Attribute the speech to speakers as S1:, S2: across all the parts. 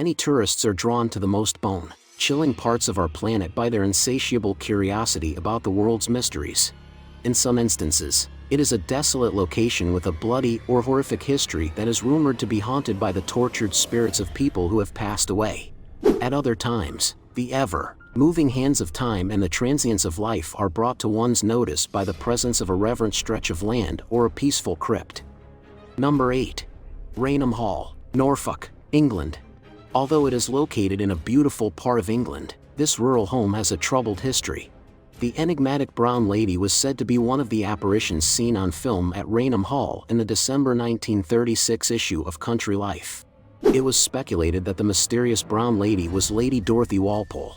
S1: many tourists are drawn to the most bone-chilling parts of our planet by their insatiable curiosity about the world's mysteries. In some instances, it is a desolate location with a bloody or horrific history that is rumored to be haunted by the tortured spirits of people who have passed away. At other times, the ever-moving hands of time and the transience of life are brought to one's notice by the presence of a reverent stretch of land or a peaceful crypt. Number 8. Raynham Hall, Norfolk, England. Although it is located in a beautiful part of England, this rural home has a troubled history. The enigmatic brown lady was said to be one of the apparitions seen on film at Raynham Hall in the December 1936 issue of Country Life. It was speculated that the mysterious brown lady was Lady Dorothy Walpole.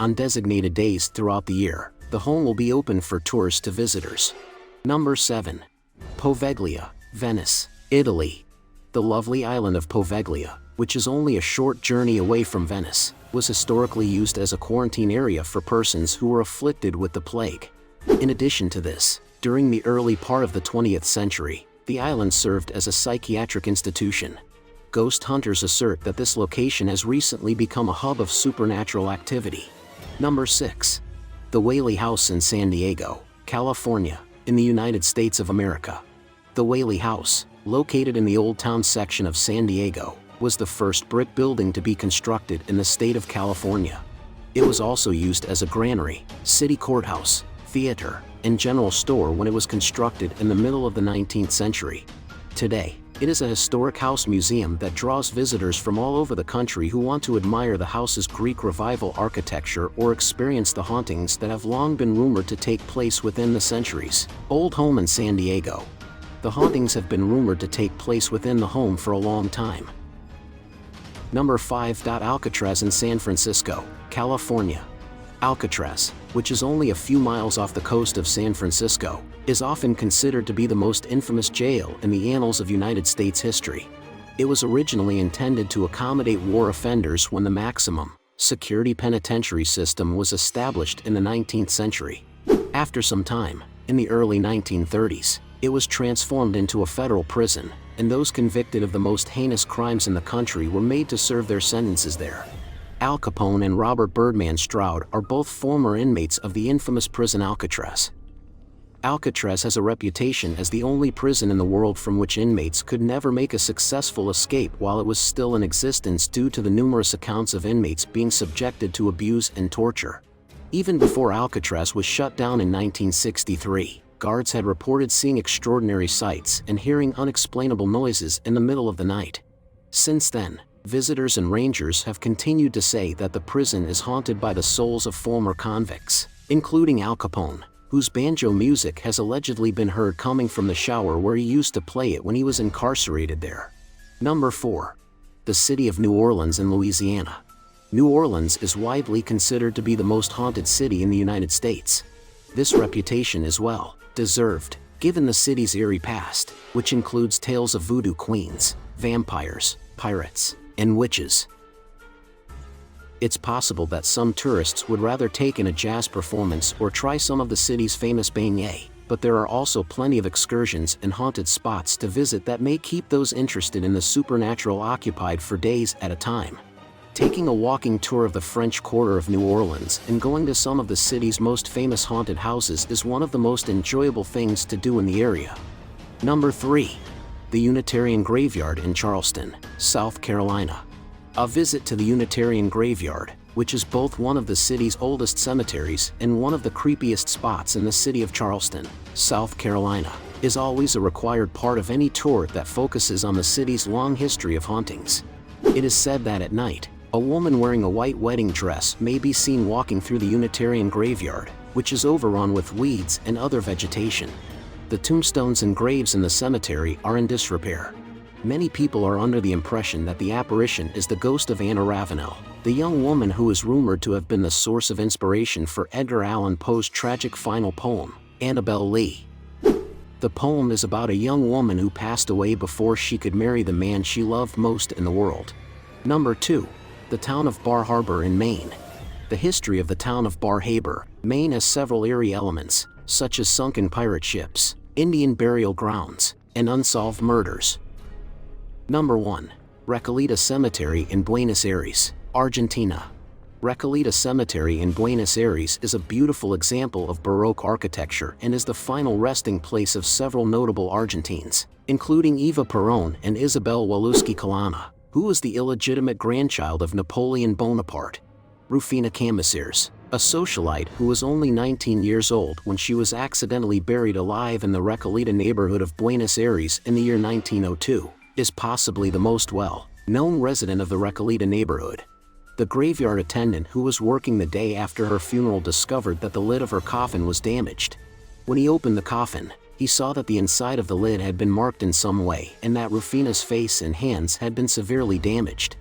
S1: On designated days throughout the year, the home will be open for tours to visitors. Number 7. Poveglia, Venice, Italy. The lovely island of Poveglia, which is only a short journey away from Venice, was historically used as a quarantine area for persons who were afflicted with the plague. In addition to this, during the early part of the 20th century, the island served as a psychiatric institution. Ghost hunters assert that this location has recently become a hub of supernatural activity. Number 6. The Whaley House in San Diego, California, in the United States of America. The Whaley House, located in the Old Town section of San Diego, was the first brick building to be constructed in the state of California. It was also used as a granary, city courthouse, theater, and general store when it was constructed in the middle of the 19th century. Today, it is a historic house museum that draws visitors from all over the country who want to admire the house's Greek Revival architecture or experience the hauntings that have long been rumored to take place within the centuries. Old home in San Diego. The hauntings have been rumored to take place within the home for a long time. Number 5. Alcatraz in San Francisco, California. Alcatraz, which is only a few miles off the coast of San Francisco, is often considered to be the most infamous jail in the annals of United States history. It was originally intended to accommodate war offenders when the maximum security penitentiary system was established in the 19th century. After some time, in the early 1930s, it was transformed into a federal prison, and those convicted of the most heinous crimes in the country were made to serve their sentences there. Al Capone and Robert "Birdman" Stroud are both former inmates of the infamous prison Alcatraz. Alcatraz has a reputation as the only prison in the world from which inmates could never make a successful escape while it was still in existence due to the numerous accounts of inmates being subjected to abuse and torture. Even before Alcatraz was shut down in 1963, guards had reported seeing extraordinary sights and hearing unexplainable noises in the middle of the night. Since then, visitors and rangers have continued to say that the prison is haunted by the souls of former convicts, including Al Capone, whose banjo music has allegedly been heard coming from the shower where he used to play it when he was incarcerated there. Number 4. The city of New Orleans in Louisiana. New Orleans is widely considered to be the most haunted city in the United States. This reputation is well deserved, given the city's eerie past, which includes tales of voodoo queens, vampires, pirates, and witches. It's possible that some tourists would rather take in a jazz performance or try some of the city's famous beignets, but there are also plenty of excursions and haunted spots to visit that may keep those interested in the supernatural occupied for days at a time. Taking a walking tour of the French Quarter of New Orleans and going to some of the city's most famous haunted houses is one of the most enjoyable things to do in the area. Number 3. The Unitarian Graveyard in Charleston, South Carolina. A visit to the Unitarian Graveyard, which is both one of the city's oldest cemeteries and one of the creepiest spots in the city of Charleston, South Carolina, is always a required part of any tour that focuses on the city's long history of hauntings. It is said that at night, a woman wearing a white wedding dress may be seen walking through the Unitarian Graveyard, which is overrun with weeds and other vegetation. The tombstones and graves in the cemetery are in disrepair. Many people are under the impression that the apparition is the ghost of Anna Ravenel, the young woman who is rumored to have been the source of inspiration for Edgar Allan Poe's tragic final poem, Annabel Lee. The poem is about a young woman who passed away before she could marry the man she loved most in the world. Number 2. The town of Bar Harbor in Maine. The history of the town of Bar Harbor, Maine has several eerie elements, such as sunken pirate ships, Indian burial grounds, and unsolved murders. Number 1. Recoleta Cemetery in Buenos Aires, Argentina. Recoleta Cemetery in Buenos Aires is a beautiful example of Baroque architecture and is the final resting place of several notable Argentines, including Eva Perón and Isabel Wałęsa, who was the illegitimate grandchild of Napoleon Bonaparte. Rufina Camasiers, a socialite who was only 19 years old when she was accidentally buried alive in the Recoleta neighborhood of Buenos Aires in the year 1902, is possibly the most well-known resident of the Recoleta neighborhood. The graveyard attendant who was working the day after her funeral discovered that the lid of her coffin was damaged. When he opened the coffin, he saw that the inside of the lid had been marked in some way and that Rufina's face and hands had been severely damaged.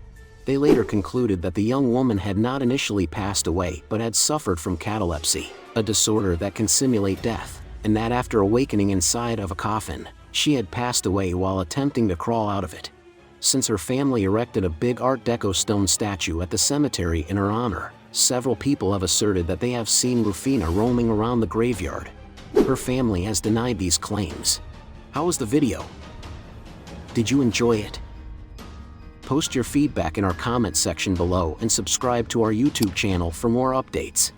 S1: They later concluded that the young woman had not initially passed away but had suffered from catalepsy, a disorder that can simulate death, and that after awakening inside of a coffin, she had passed away while attempting to crawl out of it. Since her family erected a big Art Deco stone statue at the cemetery in her honor, several people have asserted that they have seen Rufina roaming around the graveyard. Her family has denied these claims. How was the video? Did you enjoy it? Post your feedback in our comment section below and subscribe to our YouTube channel for more updates.